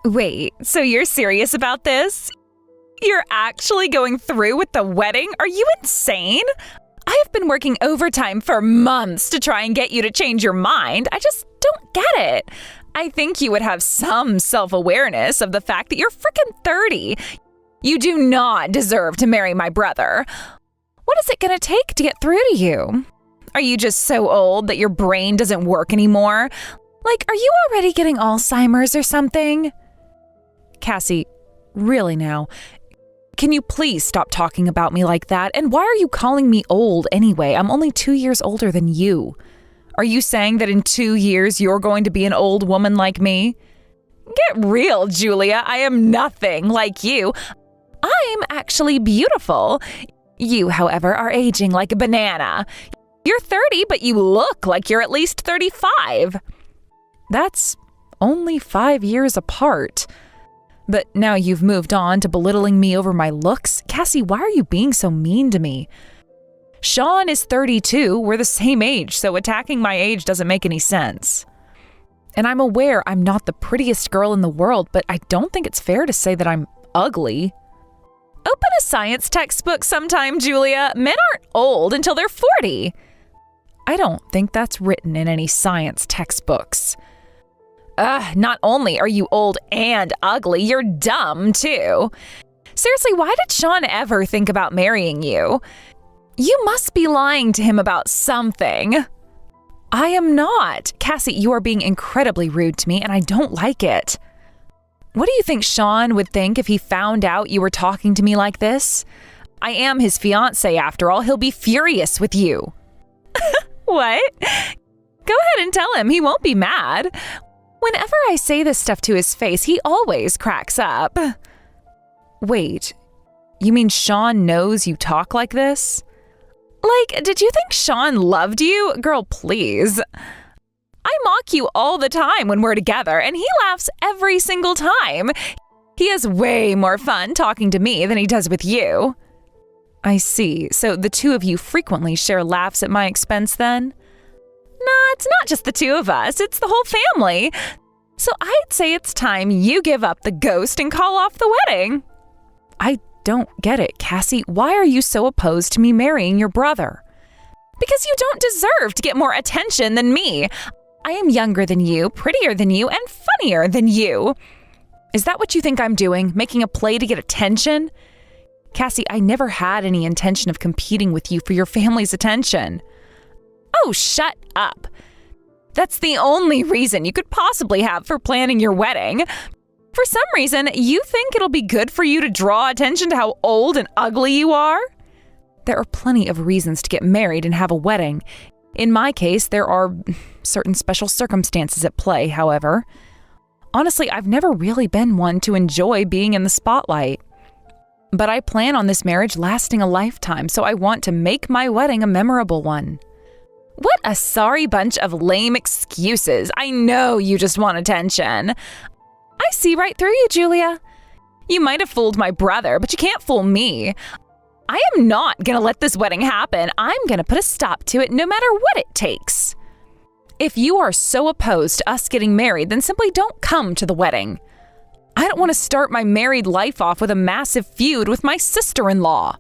Wait, so you're serious about this? You're actually going through with the wedding? Are you insane? I have been working overtime for months to try and get you to change your mind. I just don't get it. I think you would have some self-awareness of the fact that you're freaking 30. You do not deserve to marry my brother. What is it going to take to get through to you? Are you just so old that your brain doesn't work anymore? Like, are you already getting Alzheimer's or something? Cassie, really now, can you please stop talking about me like that? And why are you calling me old anyway? I'm only 2 years older than you. Are you saying that in 2 years you're going to be an old woman like me? Get real, Julia. I am nothing like you. I'm actually beautiful. You, however, are aging like a banana. You're 30, but you look like you're at least 35. That's only 5 years apart. But now you've moved on to belittling me over my looks. Cassie, why are you being so mean to me? Sean is 32. We're the same age, so attacking my age doesn't make any sense. And I'm aware I'm not the prettiest girl in the world, but I don't think it's fair to say that I'm ugly. Open a science textbook sometime, Julia. Men aren't old until they're 40. I don't think that's written in any science textbooks. Not only are you old and ugly, you're dumb too. Seriously, why did Sean ever think about marrying you? You must be lying to him about something. I am not. Cassie, you are being incredibly rude to me and I don't like it. What do you think Sean would think if he found out you were talking to me like this? I am his fiancé after all. He'll be furious with you. What? Go ahead and tell him. He won't be mad. Whenever I say this stuff to his face, he always cracks up. Wait, you mean Sean knows you talk like this? Like, did you think Sean loved you? Girl, please. I mock you all the time when we're together, and he laughs every single time. He has way more fun talking to me than he does with you. I see. So the two of you frequently share laughs at my expense then? Nah, it's not just the two of us. It's the whole family. So I'd say it's time you give up the ghost and call off the wedding. I don't get it, Cassie. Why are you so opposed to me marrying your brother? Because you don't deserve to get more attention than me. I am younger than you, prettier than you, and funnier than you. Is that what you think I'm doing? Making a play to get attention? Cassie, I never had any intention of competing with you for your family's attention. Oh, shut up. That's the only reason you could possibly have for planning your wedding. For some reason, you think it'll be good for you to draw attention to how old and ugly you are? There are plenty of reasons to get married and have a wedding. In my case, there are certain special circumstances at play, however. Honestly, I've never really been one to enjoy being in the spotlight. But I plan on this marriage lasting a lifetime, so I want to make my wedding a memorable one. What a sorry bunch of lame excuses. I know you just want attention. I see right through you, Julia. You might have fooled my brother, but you can't fool me. I am not going to let this wedding happen. I'm going to put a stop to it no matter what it takes. If you are so opposed to us getting married, then simply don't come to the wedding. I don't want to start my married life off with a massive feud with my sister-in-law.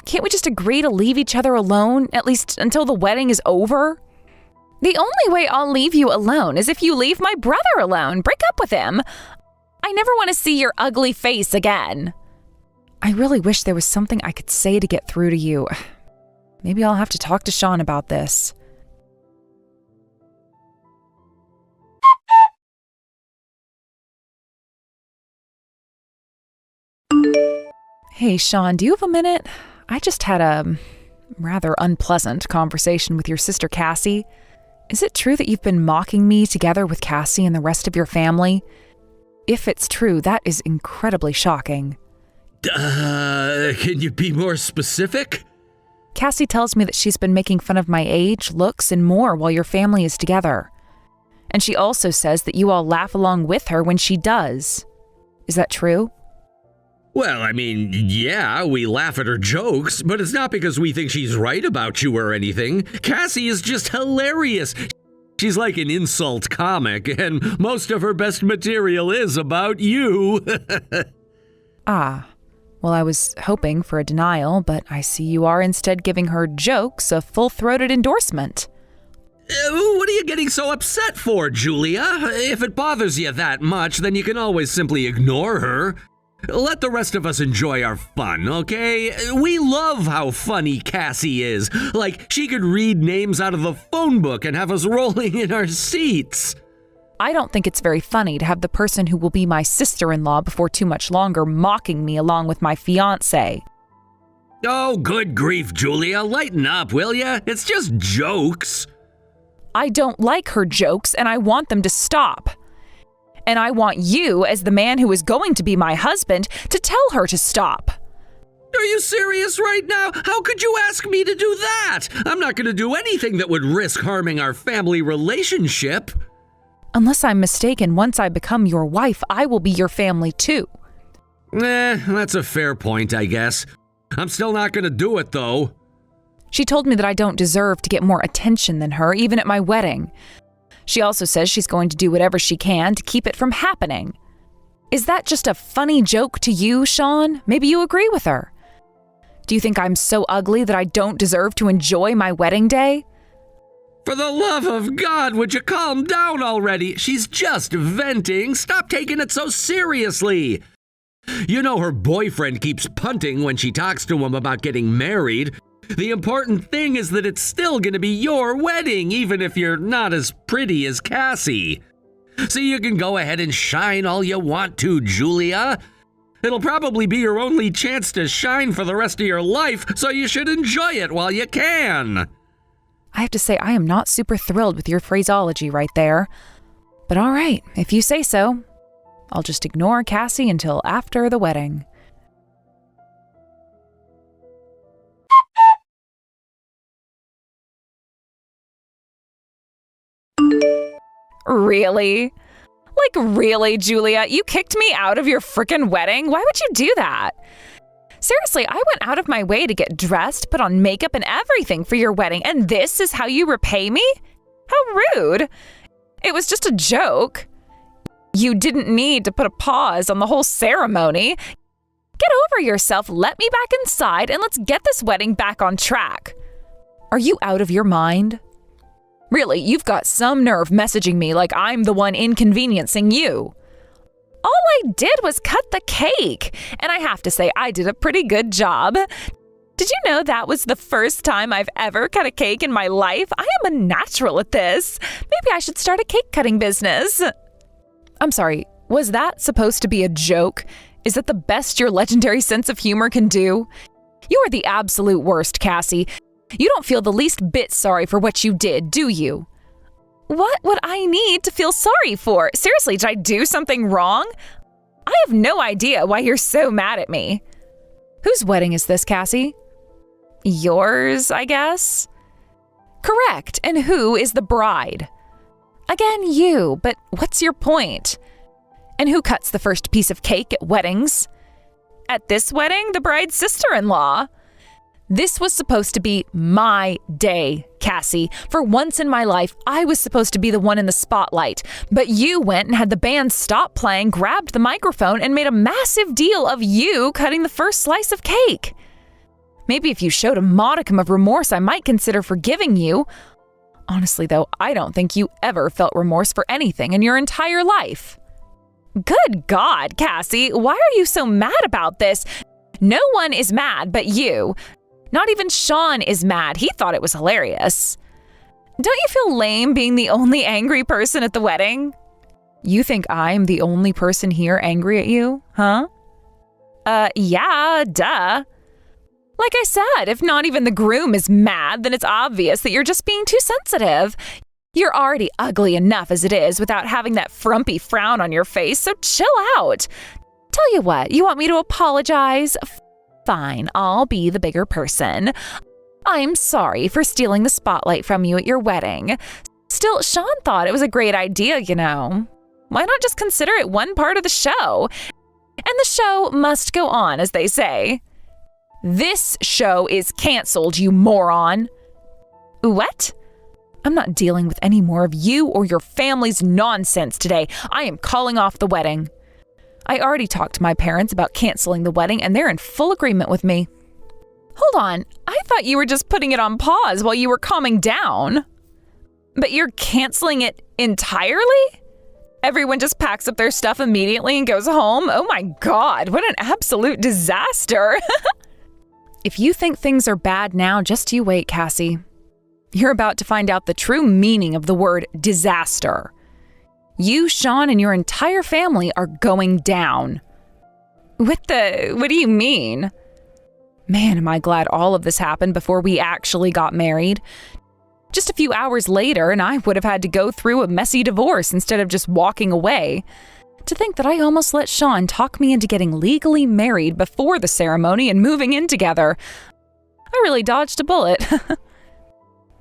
Can't we just agree to leave each other alone, at least until the wedding is over? The only way I'll leave you alone is if you leave my brother alone. Break up with him. I never want to see your ugly face again. I really wish there was something I could say to get through to you. Maybe I'll have to talk to Sean about this. Hey, Sean, do you have a minute? I just had a rather unpleasant conversation with your sister Cassie. Is it true that you've been mocking me together with Cassie and the rest of your family? If it's true, that is incredibly shocking. Can you be more specific? Cassie tells me that she's been making fun of my age, looks, and more while your family is together. And she also says that you all laugh along with her when she does. Is that true? Well, I mean, yeah, we laugh at her jokes, but it's not because we think she's right about you or anything. Cassie is just hilarious. She's like an insult comic, and most of her best material is about you. Well, I was hoping for a denial, but I see you are instead giving her jokes a full-throated endorsement. What are you getting so upset for, Julia? If it bothers you that much, then you can always simply ignore her. Let the rest of us enjoy our fun, okay? We love how funny Cassie is. Like, she could read names out of the phone book and have us rolling in our seats. I don't think it's very funny to have the person who will be my sister-in-law before too much longer mocking me along with my fiancé. Oh, good grief, Julia. Lighten up, will ya? It's just jokes. I don't like her jokes, and I want them to stop. And I want you, as the man who is going to be my husband, to tell her to stop. Are you serious right now? How could you ask me to do that? I'm not going to do anything that would risk harming our family relationship. Unless I'm mistaken, once I become your wife, I will be your family too. That's a fair point, I guess. I'm still not going to do it, though. She told me that I don't deserve to get more attention than her, even at my wedding. She also says she's going to do whatever she can to keep it from happening. Is that just a funny joke to you, Sean? Maybe you agree with her. Do you think I'm so ugly that I don't deserve to enjoy my wedding day? For the love of God, would you calm down already? She's just venting. Stop taking it so seriously. You know her boyfriend keeps punting when she talks to him about getting married. The important thing is that it's still going to be your wedding, even if you're not as pretty as Cassie. So you can go ahead and shine all you want to, Julia. It'll probably be your only chance to shine for the rest of your life, so you should enjoy it while you can. I have to say, I am not super thrilled with your phraseology right there. But all right, if you say so. I'll just ignore Cassie until after the wedding. Really? Really, Julia? You kicked me out of your frickin' wedding? Why would you do that? Seriously, I went out of my way to get dressed, put on makeup and everything for your wedding, and this is how you repay me? How rude. It was just a joke. You didn't need to put a pause on the whole ceremony. Get over yourself, let me back inside, and let's get this wedding back on track. Are you out of your mind? Really, you've got some nerve messaging me like I'm the one inconveniencing you. All I did was cut the cake, and I have to say I did a pretty good job. Did you know that was the first time I've ever cut a cake in my life? I am a natural at this. Maybe I should start a cake cutting business. I'm sorry, was that supposed to be a joke? Is that the best your legendary sense of humor can do? You are the absolute worst, Cassie. You don't feel the least bit sorry for what you did, do you? What would I need to feel sorry for? Seriously, did I do something wrong? I have no idea why you're so mad at me. Whose wedding is this, Cassie? Yours, I guess? Correct. And who is the bride? Again, you, but what's your point? And who cuts the first piece of cake at weddings? At this wedding, the bride's sister-in-law. This was supposed to be my day, Cassie. For once in my life, I was supposed to be the one in the spotlight. But you went and had the band stop playing, grabbed the microphone, and made a massive deal of you cutting the first slice of cake. Maybe if you showed a modicum of remorse, I might consider forgiving you. Honestly, though, I don't think you ever felt remorse for anything in your entire life. Good God, Cassie, why are you so mad about this? No one is mad but you. Not even Sean is mad. He thought it was hilarious. Don't you feel lame being the only angry person at the wedding? You think I'm the only person here angry at you, huh? Yeah, duh. Like I said, if not even the groom is mad, then it's obvious that you're just being too sensitive. You're already ugly enough as it is without having that frumpy frown on your face, so chill out. Tell you what, you want me to apologize? Fine, I'll be the bigger person. I'm sorry for stealing the spotlight from you at your wedding. Still, Sean thought it was a great idea, you know. Why not just consider it one part of the show? And the show must go on, as they say. This show is canceled, you moron. What? I'm not dealing with any more of you or your family's nonsense today. I am calling off the wedding. I already talked to my parents about canceling the wedding, and they're in full agreement with me. Hold on, I thought you were just putting it on pause while you were calming down. But you're canceling it entirely? Everyone just packs up their stuff immediately and goes home? Oh my God, what an absolute disaster. If you think things are bad now, just you wait, Cassie. You're about to find out the true meaning of the word disaster. You, Sean, and your entire family are going down. What do you mean? Man, am I glad all of this happened before we actually got married. Just a few hours later, and I would have had to go through a messy divorce instead of just walking away. To think that I almost let Sean talk me into getting legally married before the ceremony and moving in together. I really dodged a bullet.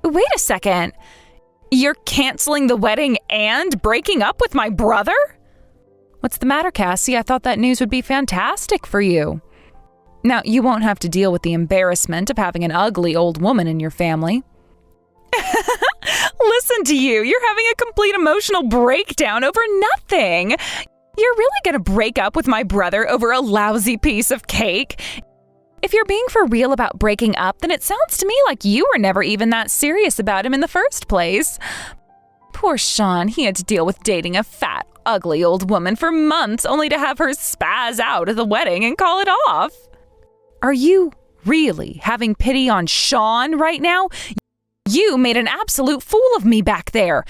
Wait a second. You're canceling the wedding and breaking up with my brother? What's the matter, Cassie? I thought that news would be fantastic for you. Now, you won't have to deal with the embarrassment of having an ugly old woman in your family. Listen to you. You're having a complete emotional breakdown over nothing. You're really going to break up with my brother over a lousy piece of cake? If you're being for real about breaking up, then it sounds to me like you were never even that serious about him in the first place. Poor Sean, he had to deal with dating a fat, ugly old woman for months only to have her spaz out at the wedding and call it off. Are you really having pity on Sean right now? You made an absolute fool of me back there.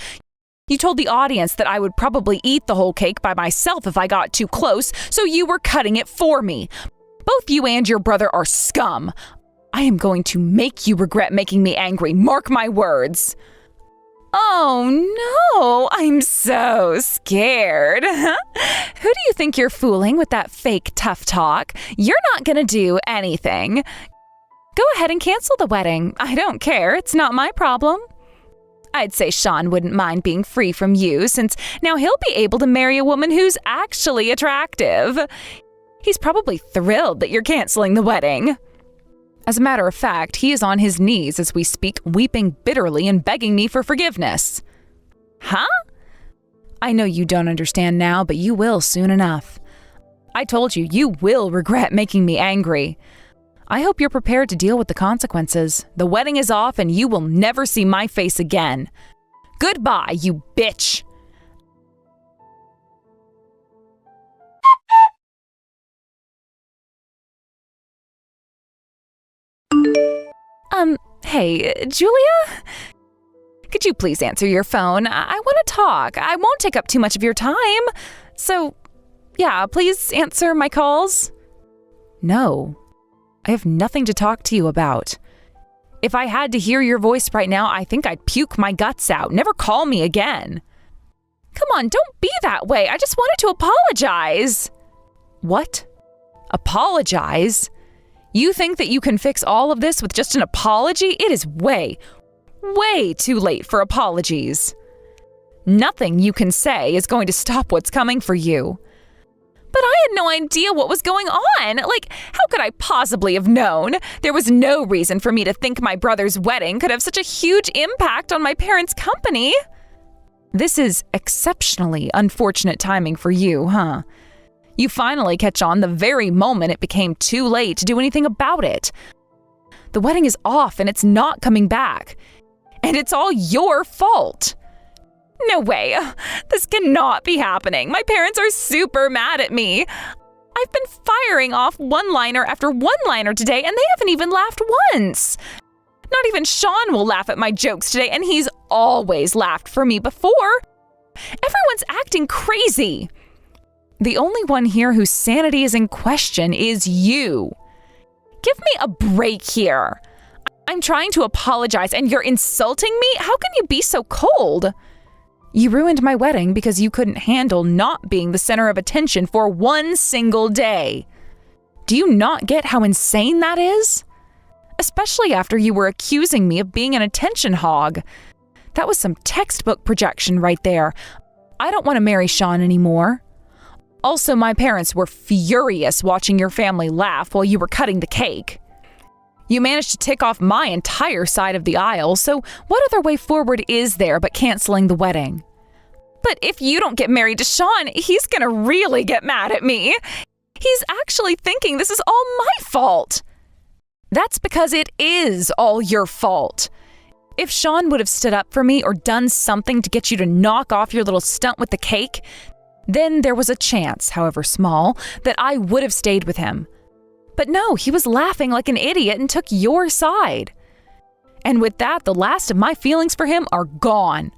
You told the audience that I would probably eat the whole cake by myself if I got too close, so you were cutting it for me. Both you and your brother are scum. I am going to make you regret making me angry. Mark my words. Oh no, I'm so scared. Who do you think you're fooling with that fake tough talk? You're not gonna do anything. Go ahead and cancel the wedding. I don't care. It's not my problem. I'd say Sean wouldn't mind being free from you, since now he'll be able to marry a woman who's actually attractive. He's probably thrilled that you're canceling the wedding. As a matter of fact, he is on his knees as we speak, weeping bitterly and begging me for forgiveness. Huh? I know you don't understand now, but you will soon enough. I told you, you will regret making me angry. I hope you're prepared to deal with the consequences. The wedding is off and you will never see my face again. Goodbye, you bitch! Hey, Julia? Could you please answer your phone? I want to talk. I won't take up too much of your time. So, yeah, please answer my calls. No, I have nothing to talk to you about. If I had to hear your voice right now, I think I'd puke my guts out. Never call me again. Come on, don't be that way. I just wanted to apologize. What? Apologize? You think that you can fix all of this with just an apology? It is way too late for apologies. Nothing you can say is going to stop what's coming for you. But I had no idea what was going on. How could I possibly have known? There was no reason for me to think my brother's wedding could have such a huge impact on my parents' company. This is exceptionally unfortunate timing for you, huh? You finally catch on the very moment it became too late to do anything about it. The wedding is off and it's not coming back. And it's all your fault. No way. This cannot be happening. My parents are super mad at me. I've been firing off one-liner after one-liner today and they haven't even laughed once. Not even Sean will laugh at my jokes today, and he's always laughed for me before. Everyone's acting crazy. The only one here whose sanity is in question is you. Give me a break here. I'm trying to apologize and you're insulting me? How can you be so cold? You ruined my wedding because you couldn't handle not being the center of attention for one single day. Do you not get how insane that is? Especially after you were accusing me of being an attention hog. That was some textbook projection right there. I don't want to marry Sean anymore. Also, my parents were furious watching your family laugh while you were cutting the cake. You managed to tick off my entire side of the aisle, so what other way forward is there but canceling the wedding? But if you don't get married to Sean, he's gonna really get mad at me. He's actually thinking this is all my fault. That's because it is all your fault. If Sean would have stood up for me or done something to get you to knock off your little stunt with the cake, then there was a chance, however small, that I would have stayed with him. But no, he was laughing like an idiot and took your side. And with that, the last of my feelings for him are gone.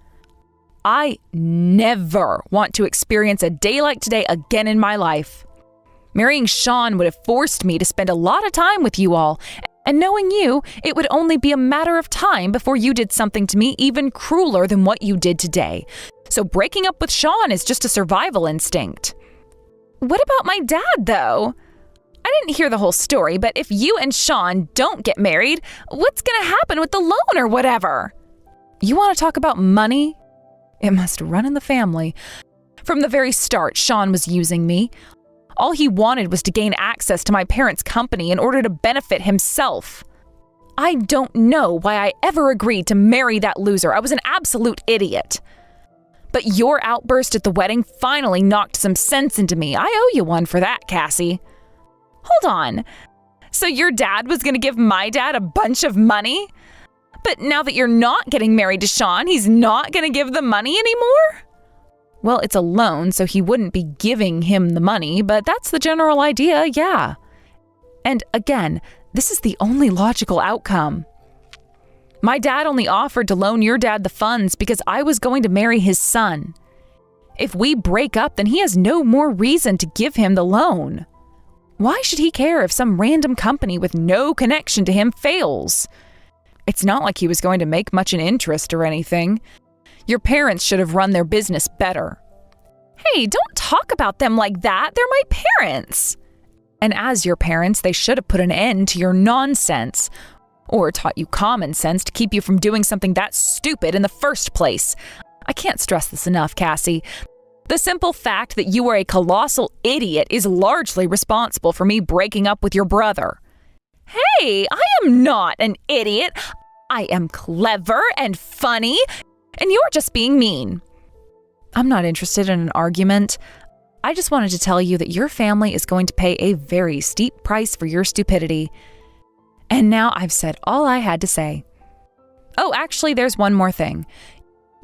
I never want to experience a day like today again in my life. Marrying Sean would have forced me to spend a lot of time with you all, and knowing you, it would only be a matter of time before you did something to me even crueler than what you did today. So breaking up with Sean is just a survival instinct. What about my dad, though? I didn't hear the whole story, but if you and Sean don't get married, what's going to happen with the loan or whatever? You want to talk about money? It must run in the family. From the very start, Sean was using me. All he wanted was to gain access to my parents' company in order to benefit himself. I don't know why I ever agreed to marry that loser. I was an absolute idiot. But your outburst at the wedding finally knocked some sense into me. I owe you one for that, Cassie. Hold on. So your dad was going to give my dad a bunch of money? But now that you're not getting married to Sean, he's not going to give the money anymore? Well, it's a loan, so he wouldn't be giving him the money, but that's the general idea, yeah. And again, this is the only logical outcome. My dad only offered to loan your dad the funds because I was going to marry his son. If we break up, then he has no more reason to give him the loan. Why should he care if some random company with no connection to him fails? It's not like he was going to make much in interest or anything. Your parents should have run their business better. Hey, don't talk about them like that. They're my parents. And as your parents, they should have put an end to your nonsense. Or taught you common sense to keep you from doing something that stupid in the first place. I can't stress this enough, Cassie. The simple fact that you are a colossal idiot is largely responsible for me breaking up with your brother. Hey, I am not an idiot. I am clever and funny, and you're just being mean. I'm not interested in an argument. I just wanted to tell you that your family is going to pay a very steep price for your stupidity. And now I've said all I had to say. Oh, actually, there's one more thing.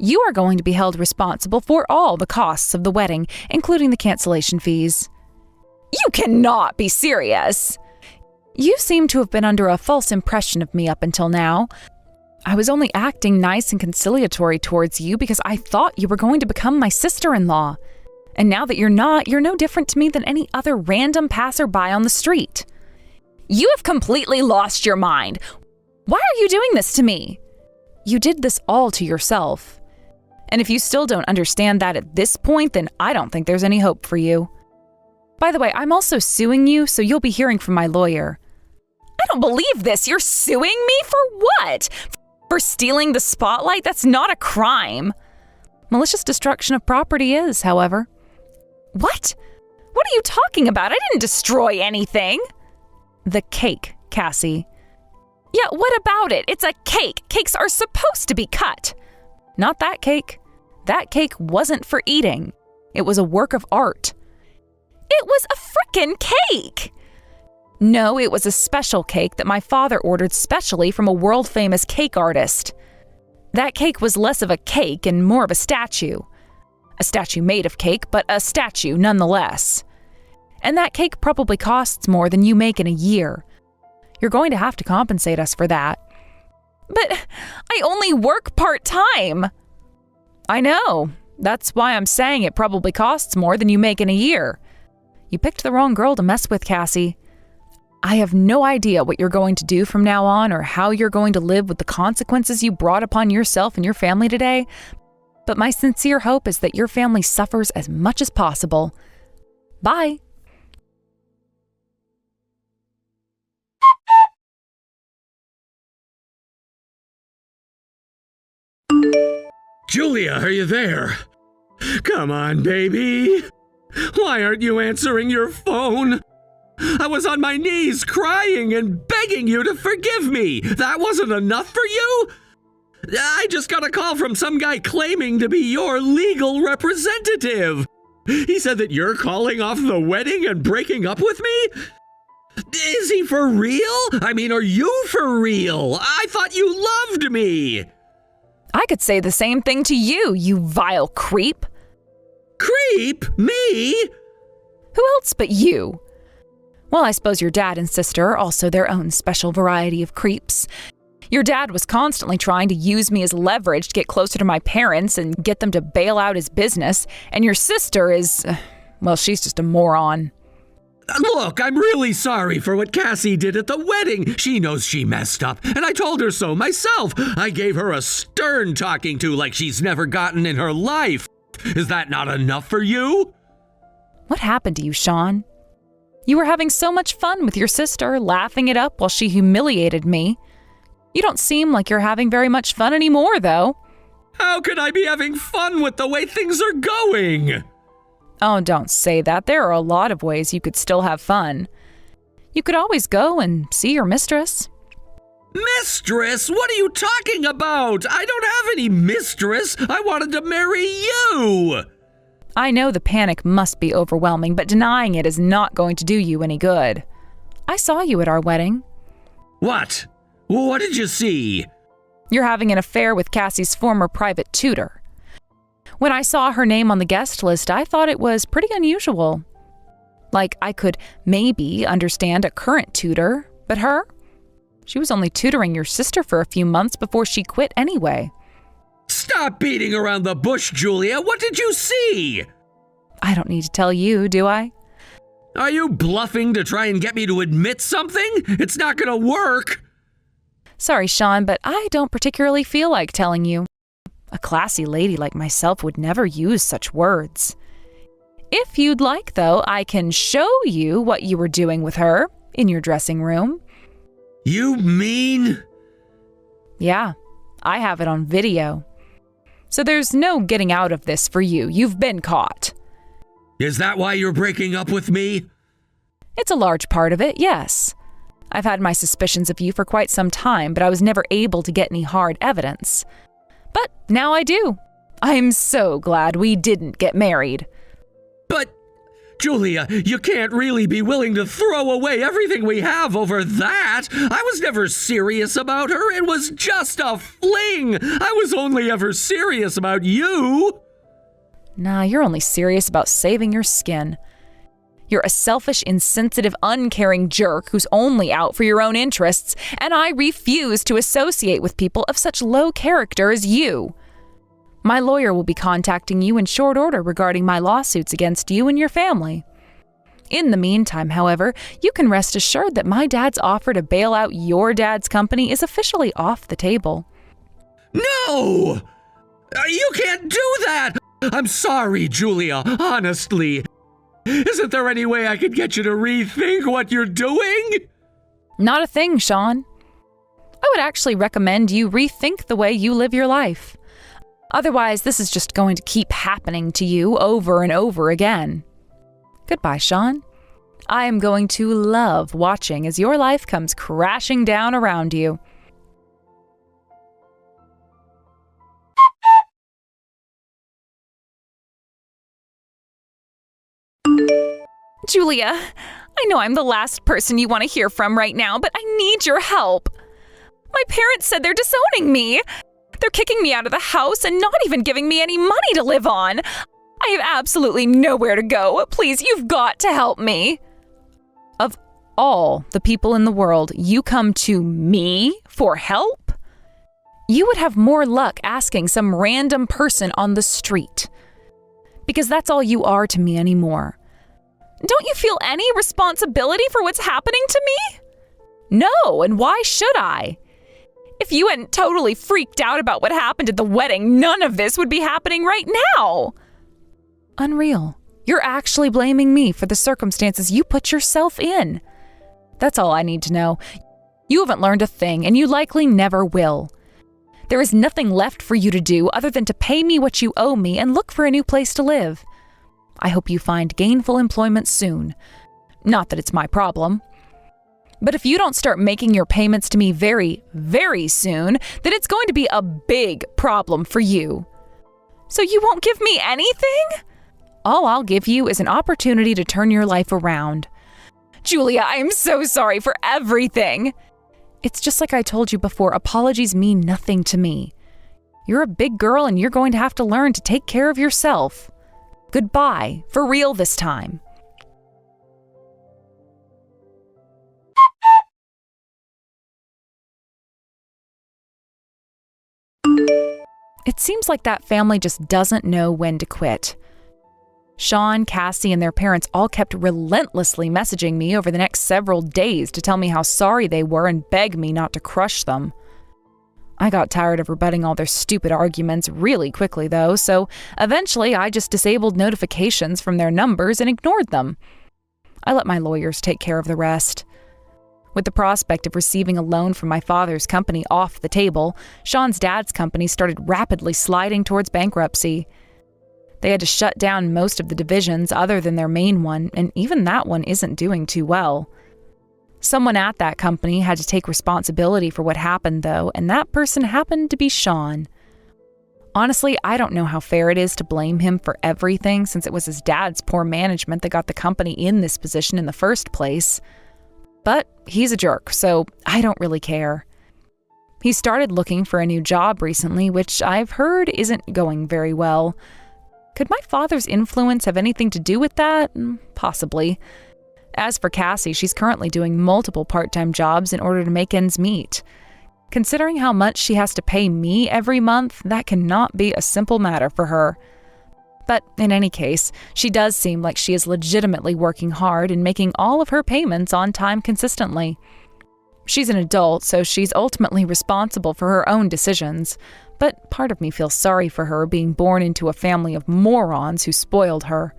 You are going to be held responsible for all the costs of the wedding, including the cancellation fees. You cannot be serious. You seem to have been under a false impression of me up until now. I was only acting nice and conciliatory towards you because I thought you were going to become my sister-in-law. And now that you're not, you're no different to me than any other random passerby on the street. You have completely lost your mind. Why are you doing this to me? You did this all to yourself. And if you still don't understand that at this point, then I don't think there's any hope for you. By the way, I'm also suing you, so you'll be hearing from my lawyer. I don't believe this. You're suing me for what? For stealing the spotlight? That's not a crime. Malicious destruction of property is, however. What? What are you talking about? I didn't destroy anything. The cake, Cassie. Yeah, what about it? It's a cake. Cakes are supposed to be cut. Not that cake. That cake wasn't for eating. It was a work of art. It was a frickin' cake! No, it was a special cake that my father ordered specially from a world-famous cake artist. That cake was less of a cake and more of a statue. A statue made of cake, but a statue nonetheless. And that cake probably costs more than you make in a year. You're going to have to compensate us for that. But I only work part-time. I know. That's why I'm saying it probably costs more than you make in a year. You picked the wrong girl to mess with, Cassie. I have no idea what you're going to do from now on or how you're going to live with the consequences you brought upon yourself and your family today, but my sincere hope is that your family suffers as much as possible. Bye. Julia, are you there? Come on, baby. Why aren't you answering your phone? I was on my knees crying and begging you to forgive me. That wasn't enough for you? I just got a call from some guy claiming to be your legal representative. He said that you're calling off the wedding and breaking up with me? Is he for real? I mean, are you for real? I thought you loved me. I could say the same thing to you, you vile creep. Creep? Me? Who else but you? Well, I suppose your dad and sister are also their own special variety of creeps. Your dad was constantly trying to use me as leverage to get closer to my parents and get them to bail out his business. And your sister is, well, she's just a moron. Look, I'm really sorry for what Cassie did at the wedding. She knows she messed up, and I told her so myself. I gave her a stern talking to like she's never gotten in her life. Is that not enough for you? What happened to you, Sean? You were having so much fun with your sister, laughing it up while she humiliated me. You don't seem like you're having very much fun anymore, though. How could I be having fun with the way things are going? Oh, don't say that. There are a lot of ways you could still have fun. You could always go and see your mistress. Mistress? What are you talking about? I don't have any mistress. I wanted to marry you. I know the panic must be overwhelming, but denying it is not going to do you any good. I saw you at our wedding. What? What did you see? You're having an affair with Cassie's former private tutor. When I saw her name on the guest list, I thought it was pretty unusual. Like, I could maybe understand a current tutor, but her? She was only tutoring your sister for a few months before she quit anyway. Stop beating around the bush, Julia. What did you see? I don't need to tell you, do I? Are you bluffing to try and get me to admit something? It's not gonna work. Sorry, Sean, but I don't particularly feel like telling you. A classy lady like myself would never use such words. If you'd like, though, I can show you what you were doing with her in your dressing room. You mean? Yeah, I have it on video. So there's no getting out of this for you. You've been caught. Is that why you're breaking up with me? It's a large part of it, yes. I've had my suspicions of you for quite some time, but I was never able to get any hard evidence. But now I do. I'm so glad we didn't get married. But, Julia, you can't really be willing to throw away everything we have over that. I was never serious about her. It was just a fling. I was only ever serious about you. Nah, you're only serious about saving your skin. You're a selfish, insensitive, uncaring jerk who's only out for your own interests, and I refuse to associate with people of such low character as you. My lawyer will be contacting you in short order regarding my lawsuits against you and your family. In the meantime, however, you can rest assured that my dad's offer to bail out your dad's company is officially off the table. No! You can't do that! I'm sorry, Julia, honestly. Isn't there any way I could get you to rethink what you're doing? Not a thing, Sean. I would actually recommend you rethink the way you live your life. Otherwise, this is just going to keep happening to you over and over again. Goodbye, Sean. I am going to love watching as your life comes crashing down around you. Julia, I know I'm the last person you want to hear from right now, but I need your help. My parents said they're disowning me. They're kicking me out of the house and not even giving me any money to live on. I have absolutely nowhere to go. Please, you've got to help me. Of all the people in the world, you come to me for help? You would have more luck asking some random person on the street. Because that's all you are to me anymore. Don't you feel any responsibility for what's happening to me? No, and why should I? If you hadn't totally freaked out about what happened at the wedding, none of this would be happening right now. Unreal. You're actually blaming me for the circumstances you put yourself in. That's all I need to know. You haven't learned a thing, and you likely never will. There is nothing left for you to do other than to pay me what you owe me and look for a new place to live. I hope you find gainful employment soon. Not that it's my problem. But if you don't start making your payments to me very, very soon, then it's going to be a big problem for you. So you won't give me anything? All I'll give you is an opportunity to turn your life around. Julia, I am so sorry for everything. It's just like I told you before, apologies mean nothing to me. You're a big girl and you're going to have to learn to take care of yourself. Goodbye, for real this time. It seems like that family just doesn't know when to quit. Sean, Cassie, and their parents all kept relentlessly messaging me over the next several days to tell me how sorry they were and beg me not to crush them. I got tired of rebutting all their stupid arguments really quickly, though, so eventually I just disabled notifications from their numbers and ignored them. I let my lawyers take care of the rest. With the prospect of receiving a loan from my father's company off the table, Sean's dad's company started rapidly sliding towards bankruptcy. They had to shut down most of the divisions other than their main one, and even that one isn't doing too well. Someone at that company had to take responsibility for what happened, though, and that person happened to be Sean. Honestly, I don't know how fair it is to blame him for everything, since it was his dad's poor management that got the company in this position in the first place. But he's a jerk, so I don't really care. He started looking for a new job recently, which I've heard isn't going very well. Could my father's influence have anything to do with that? Possibly. As for Cassie, she's currently doing multiple part-time jobs in order to make ends meet. Considering how much she has to pay me every month, that cannot be a simple matter for her. But in any case, she does seem like she is legitimately working hard and making all of her payments on time consistently. She's an adult, so she's ultimately responsible for her own decisions, but part of me feels sorry for her being born into a family of morons who spoiled her.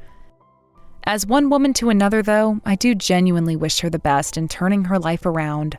As one woman to another, though, I do genuinely wish her the best in turning her life around.